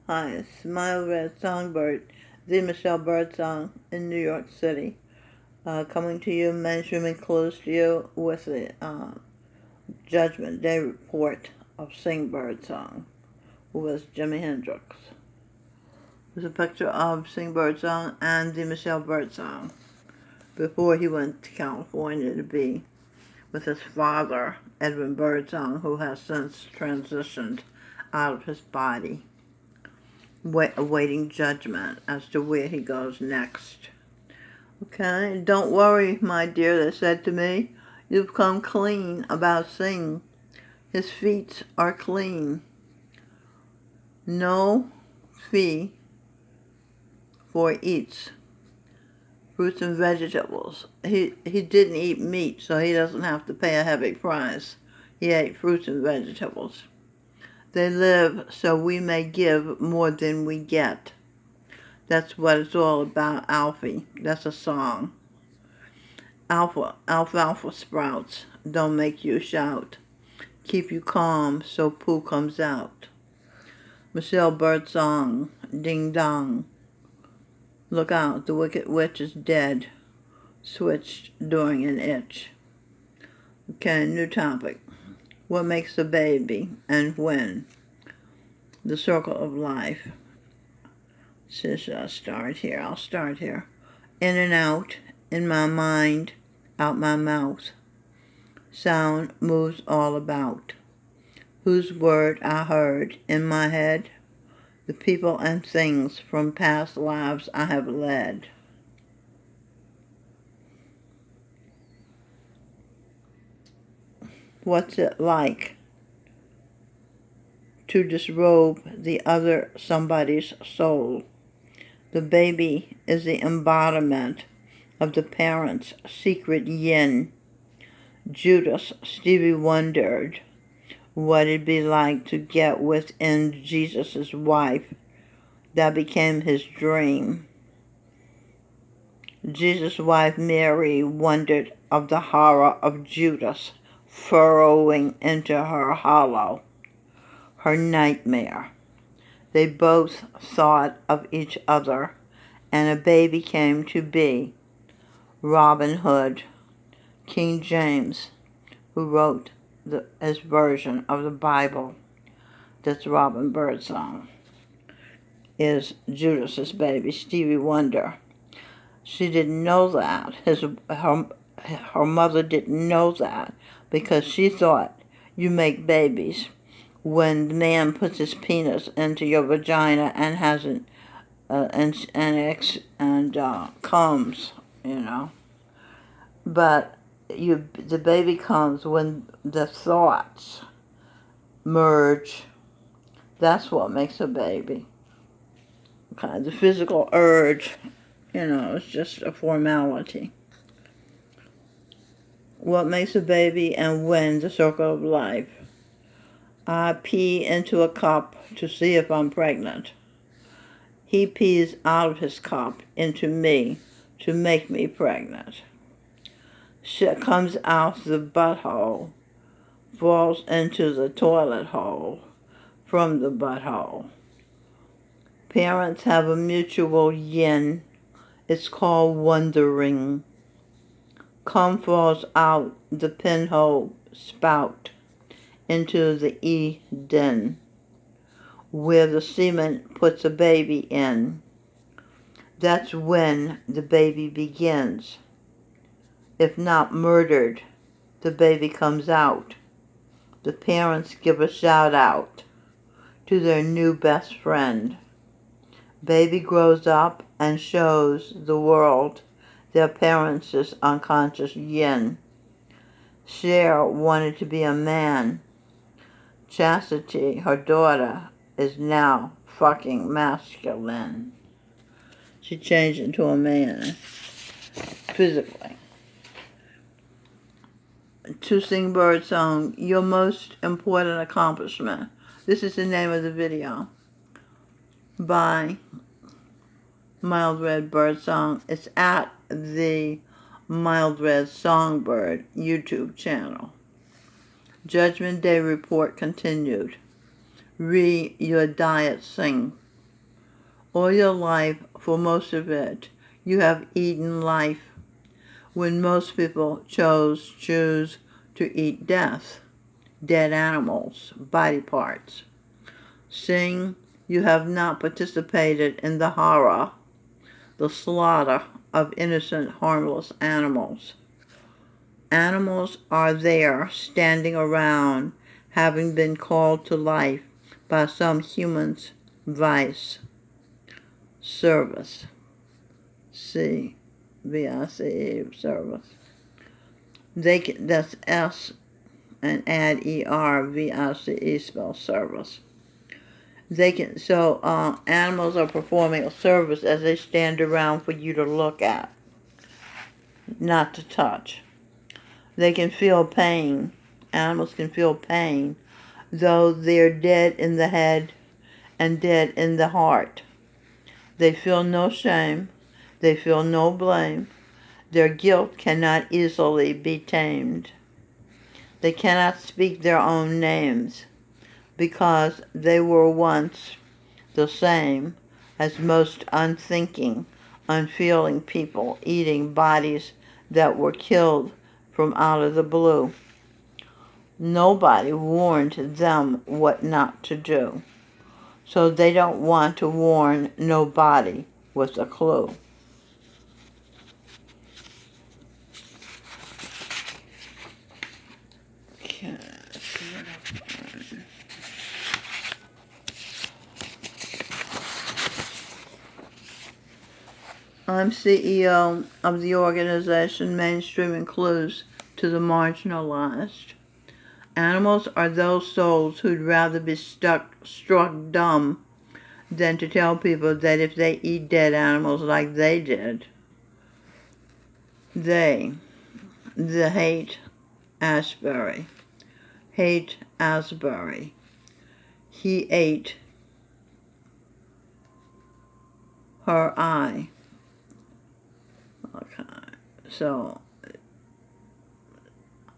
Hi, it's Mild Red Songbird, the Michelle Birdsong in New York City. Coming to you, mainstream and close to you with the Judgment Day report of Sing Birdsong, who was Jimi Hendrix. There's a picture of Sing Birdsong and the Michelle Birdsong before he went to California to be with his father, Edwin Birdsong, who has since transitioned out of his body, awaiting judgment as to where he goes next. Okay, don't worry, my dear, they said to me. You've come clean about Singh. His feet are clean. No fee for eats fruits and vegetables. He didn't eat meat, so he doesn't have to pay a heavy price. He ate fruits and vegetables. They live so we may give more than we get. That's what it's all about, Alfie. That's a song. Alfalfa sprouts don't make you shout. Keep you calm so poo comes out. Michelle Birdsong, ding dong. Look out, the wicked witch is dead. Switched during an itch. Okay, new topic. What makes a baby and when? The circle of life. I'll start here. In and out, in my mind, out my mouth. Sound moves all about. Whose word I heard in my head? The people and things from past lives I have led. What's it like to disrobe the other somebody's soul? The baby is the embodiment of the parent's secret yin. Judas, Stevie wondered what it'd be like to get within Jesus' wife. That became his dream. Jesus' wife Mary wondered of the horror of Judas furrowing into her hollow, her nightmare. They both thought of each other, and a baby came to be. Robin Hood, King James, who wrote his version of the Bible, that's Robin Birdsong, is Judas's baby, Stevie Wonder. She didn't know that. Her mother didn't know that because she thought you make babies when the man puts his penis into your vagina and hasn't comes, But the baby comes when the thoughts merge. That's what makes a baby. Okay, the physical urge, it's just a formality. What makes a baby and when? The circle of life. I pee into a cup to see if I'm pregnant. He pees out of his cup into me to make me pregnant. Shit comes out the butthole, falls into the toilet hole from the butthole. Parents have a mutual yin. It's called wondering. Cum falls out the pinhole spout into the Eden, where the semen puts a baby in. That's when the baby begins. If not murdered, the baby comes out. The parents give a shout out to their new best friend. Baby grows up and shows the world their parents' unconscious yin. Cher wanted to be a man. Chastity, her daughter, is now fucking masculine. She changed into a man, physically. To Sing Birdsong, your most important accomplishment. This is the name of the video by Mild Red Birdsong. It's at the Mild Red Songbird YouTube channel. Judgment Day report continued. Your diet, Sing. All your life, for most of it, you have eaten life, when most people choose to eat death, dead animals, body parts. Singh, you have not participated in the horror, the slaughter of innocent, harmless animals. Animals are there, standing around, having been called to life by some human's vice, service. C-V-I-C-E, service. That's S and add E-R, V-I-C-E spell service. Animals are performing a service as they stand around for you to look at, not to touch. They can feel pain. Animals can feel pain, though they're dead in the head and dead in the heart. They feel no shame. They feel no blame. Their guilt cannot easily be tamed. They cannot speak their own names, because they were once the same as most unthinking, unfeeling people eating bodies that were killed from out of the blue. Nobody warned them what not to do, so they don't want to warn nobody with a clue. Okay. I'm CEO of the organization Mainstreaming Clues to the Marginalized. Animals are those souls who'd rather be struck dumb than to tell people that if they eat dead animals like they did, the hate Asbury, he ate her eye. Okay, so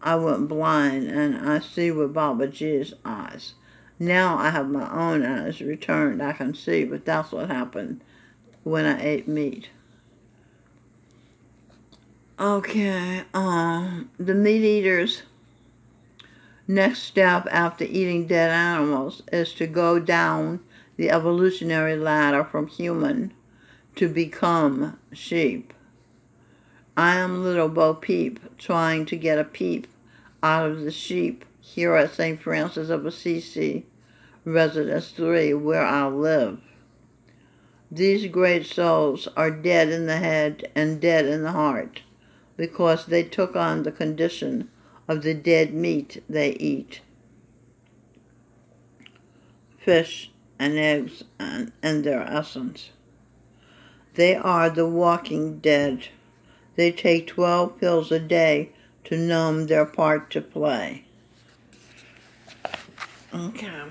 I went blind and I see with Baba G's eyes. Now I have my own eyes returned. I can see, but that's what happened when I ate meat. Okay, the meat eaters' next step after eating dead animals is to go down the evolutionary ladder from human to become sheep. I am little Bo Peep trying to get a peep out of the sheep here at St. Francis of Assisi, Residence 3, where I live. These great souls are dead in the head and dead in the heart, because they took on the condition of the dead meat they eat. Fish and eggs and their essence. They are the walking dead. They take 12 pills a day to numb their part to play. Okay.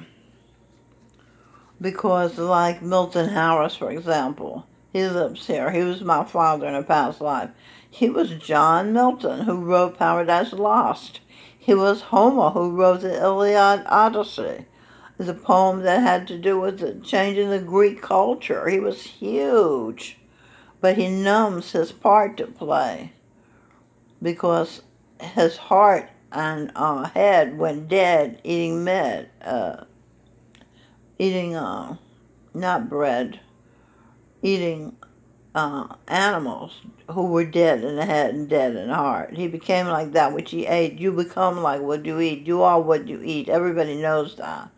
Because like Milton Harris, for example, he lives here. He was my father in a past life. He was John Milton, who wrote Paradise Lost. He was Homer, who wrote the Iliad Odyssey, the poem that had to do with changing the Greek culture. He was huge, but he numbs his part to play because his heart and head went dead eating not bread, eating animals who were dead in the head and dead in the heart. He became like that which he ate. You become like what you eat. You are what you eat. Everybody knows that.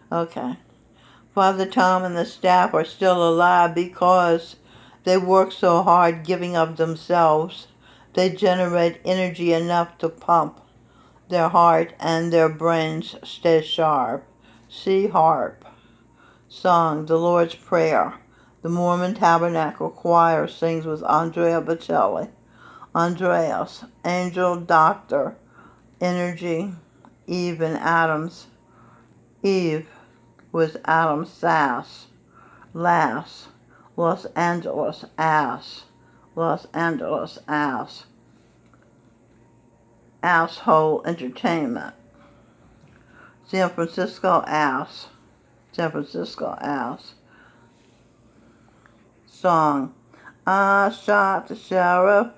Okay. Father Tom and the staff are still alive because they work so hard giving of themselves. They generate energy enough to pump their heart and their brains stay sharp. See harp. Song, The Lord's Prayer. The Mormon Tabernacle Choir sings with Andrea Bocelli. Andreas, Angel Doctor, Energy, Eve and Adams. Eve with Adam Sass. Lass, Los Angeles Ass. Los Angeles Ass. Asshole Entertainment. San Francisco Ass. San Francisco Ass. Song. I shot the sheriff,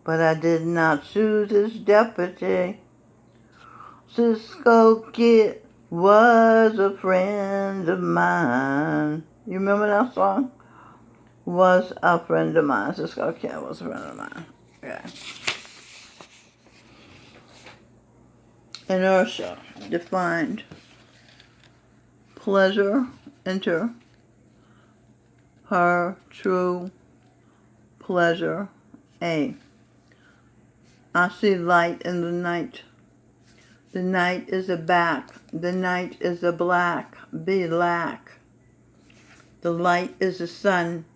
but I did not shoot his deputy. Cisco Kid was a friend of mine. You remember that song? Was a friend of mine. Cisco Kid was a friend of mine. Yeah. Inertia. Defined. Pleasure. Enter. Her true pleasure. A. I see light in the night. The night is a back. The night is a black. B. Lack. The light is the sun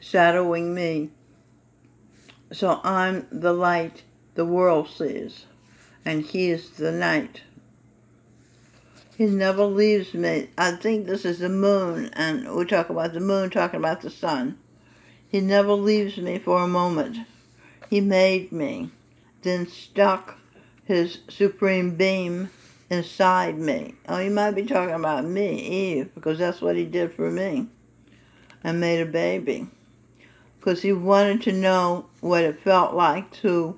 shadowing me. So I'm the light the world sees, and he is the night. He never leaves me. I think this is the moon, and we talk about the moon talking about the sun. He never leaves me for a moment. He made me, then stuck his supreme beam inside me. Oh, he might be talking about me, Eve, because that's what he did for me, and made a baby. Because he wanted to know what it felt like to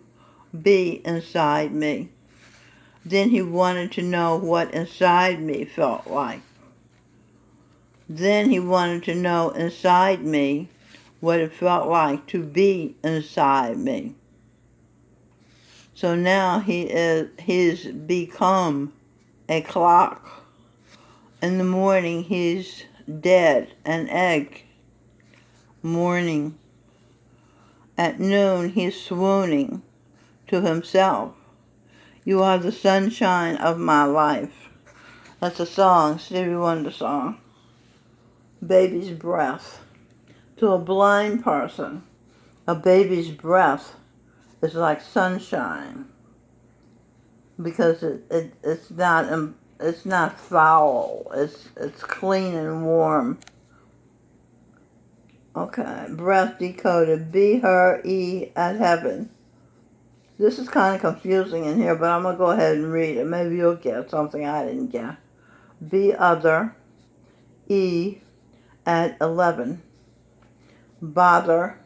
be inside me. Then he wanted to know what inside me felt like. Then he wanted to know inside me what it felt like to be inside me. So now he's become a clock. In the morning he's dead, an egg. Morning. At noon he's swooning to himself. You are the sunshine of my life. That's a song, Stevie Wonder song. Baby's breath. To a blind person, a baby's breath is like sunshine because it's not foul. It's clean and warm. Okay, breath decoded. Be her E at heaven. This is kind of confusing in here, but I'm going to go ahead and read it. Maybe you'll get something I didn't get. Be other, E at 11. Bother,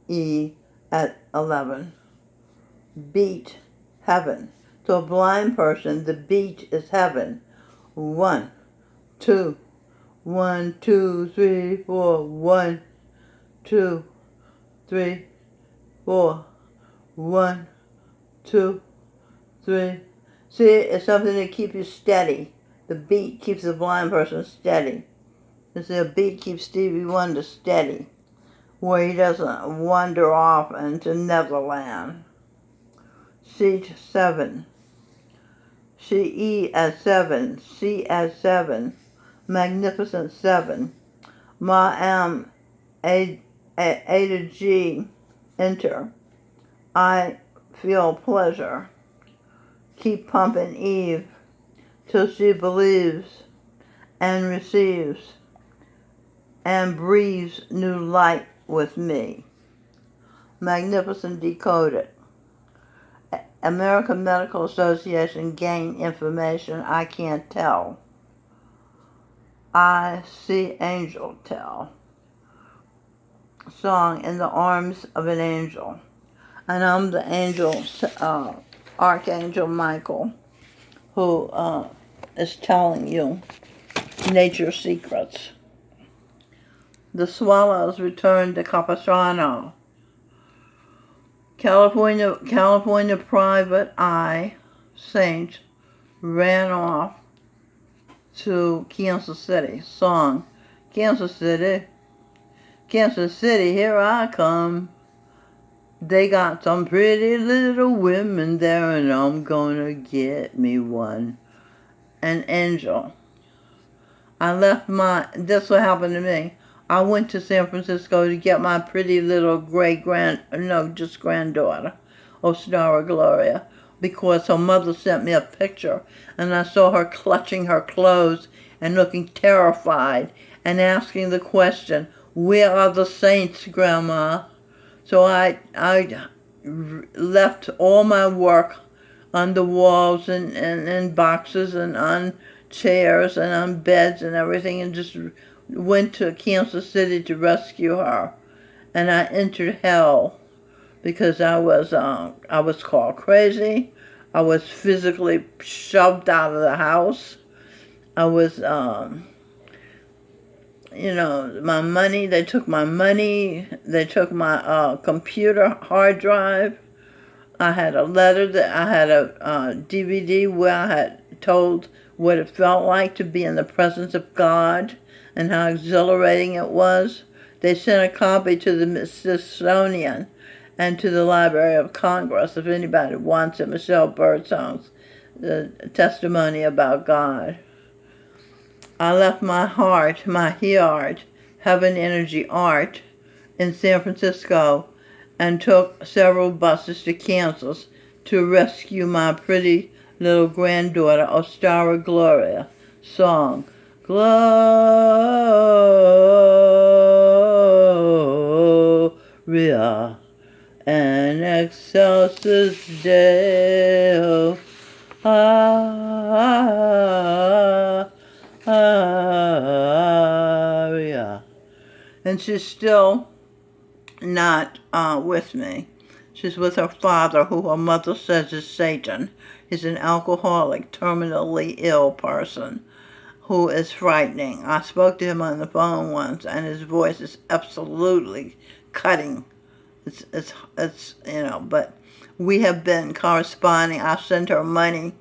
E at 11. Beat, heaven. To a blind person, the beat is heaven. 1, 2, 1, 2, 3, 4. 1, 2, 3, 4. 1, 2, 3. See, it's something to keep you steady. The beat keeps the blind person steady. You see, a beat keeps Stevie Wonder steady, where he doesn't wander off into Neverland. Seat 7. She E at 7. C at 7. Magnificent 7. Ma am A to G. Enter. I feel pleasure. Keep pumping Eve till she believes and receives and breathes new light with me. Magnificent decoded. American Medical Association gain information I can't tell. I see angel tell. Song in the arms of an angel. And I'm the angel, Archangel Michael, who is telling you nature secrets. The swallows returned to Capistrano. California private eye saint ran off to Kansas City. Song, Kansas City, here I come. They got some pretty little women there, and I'm gonna get me one. An angel. That's what happened to me. I went to San Francisco to get my pretty little granddaughter, Ostara Gloria, because her mother sent me a picture, and I saw her clutching her clothes and looking terrified and asking the question, "Where are the saints, Grandma?" So I left all my work on the walls and boxes and on chairs and on beds and everything, and just went to Kansas City to rescue her, and I entered hell because I was called crazy. I was physically shoved out of the house. I was, my money. They took my money. They took my computer hard drive. I had a letter that I had a DVD where I had told what it felt like to be in the presence of God and how exhilarating it was. They sent a copy to the Smithsonian and to the Library of Congress if anybody wants it. Michelle Birdsong's testimony about God. I left my heart, my heart, Heaven Energy Art, in San Francisco and took several buses to Kansas to rescue my pretty little granddaughter, Ostara Gloria. Song, Gloria, and excelsis Deo. Aria. And she's still not with me. She's with her father, who her mother says is Satan. He's an alcoholic, terminally ill person who is frightening. I spoke to him on the phone once, and his voice is absolutely cutting. It's but we have been corresponding. I send her money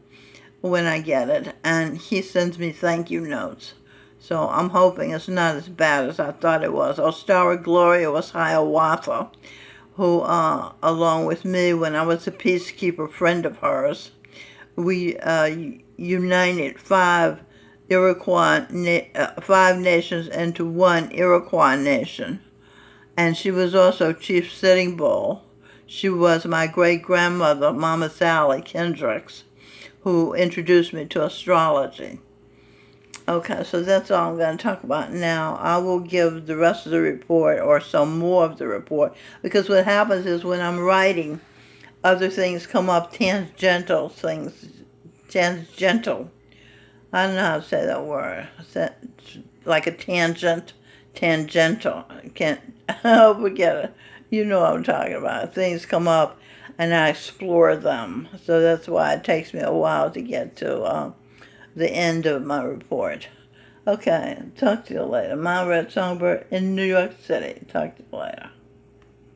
when I get it, and he sends me thank you notes. So I'm hoping it's not as bad as I thought it was. Ostara Gloria was Hiawatha, who, along with me, when I was a peacekeeper friend of hers, we united five nations into one Iroquois nation. And she was also Chief Sitting Bull. She was my great-grandmother, Mama Sally Kendricks, who introduced me to astrology. Okay, so that's all I'm going to talk about now. I will give the rest of the report or some more of the report, because what happens is when I'm writing, other things come up, tangential things. Tangential. I don't know how to say that word. Like a tangent, tangential. I can't, forget it. You know what I'm talking about. Things come up and I explore them. So that's why it takes me a while to get to the end of my report. Okay, talk to you later. My Red Songbird in New York City. Talk to you later.